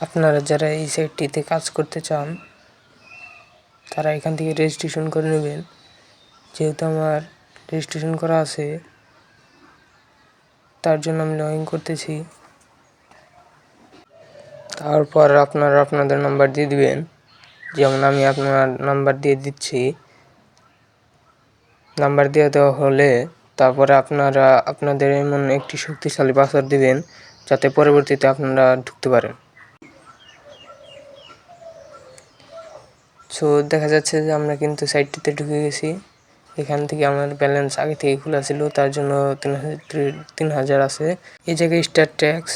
আপনারা যারা এই সাইটটিতে কাজ করতে চান তারা এখান থেকে রেজিস্ট্রেশন করে নেবেন। যেহেতু আমার রেজিস্ট্রেশন করা আছে তার জন্য আমি লগ ইন করতেছি। তারপর আপনারা আপনাদের নাম্বার দিয়ে দিবেন, যেমন আমি আপনার নাম্বার দিয়ে দিচ্ছি। নাম্বার দিয়ে দেওয়া হলে তারপরে আপনারা আপনাদের এমন একটি শক্তিশালী পাসওয়ার্ড দিবেন যাতে পরবর্তীতে আপনারা ঢুকতে পারেন। সো দেখা যাচ্ছে যে আমরা কিন্তু সাইটটিতে ঢুকে গেছি। এখান থেকে আমার ব্যালেন্স আগে থেকে খোলা ছিল, তার জন্য 3000 আছে। এই জায়গায় স্টার ট্যাক্স,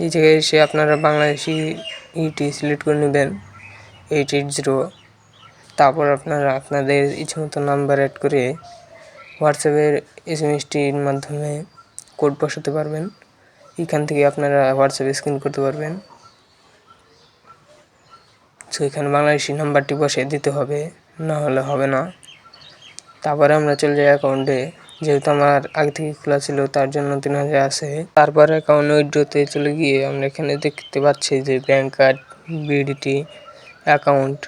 এই জায়গায় এসে আপনারা বাংলাদেশি ইটি সিলেক্ট করে নেবেন 880। তারপর আপনারা আপনাদের ইচ্ছামতো নাম্বার অ্যাড করে হোয়াটসঅ্যাপের এসএমএসটির মাধ্যমে কোড বসাতে পারবেন। এখান থেকে আপনারা হোয়াটসঅ্যাপে স্ক্যান করতে পারবেন। সো এখানে বাংলাদেশি নাম্বারটি বসিয়ে দিতে হবে, না হলে হবে না। তারপরে আমরা চলে যাই অ্যাকাউন্টে। যেহেতু আমার আগে থেকে খোলা ছিল তার জন্য 3000 আছে। তারপরে অ্যাকাউন্ট উইথড্রোতে চলে গিয়ে আমরা এখানে দেখতে পাচ্ছি যে bank card, BDT, account,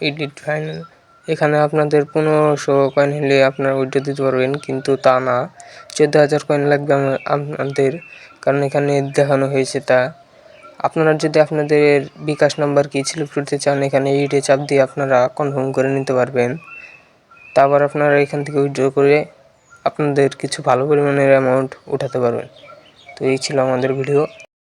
edit final. এখানে আপনাদের 1500 কয়েন হলে আপনারা উইথড্রো দিতে পারবেন, কিন্তু তা না, 14000 কয়েন লাগবে আপনাদের, কারণ এখানে দেখানো হয়েছে তা। আপনারা যদি আপনাদের বিকাশ নাম্বার কি সিলেক্ট করতে চান, এখানে এইটে চাপ দিয়ে আপনারা কনফার্ম করে নিতে পারবেন। তারপর আপনারা এখান থেকে উইথড্র করে আপনাদের কিছু ভালো পরিমাণের অ্যামাউন্ট উঠাতে পারবেন। তো এই ছিল আমাদের ভিডিও।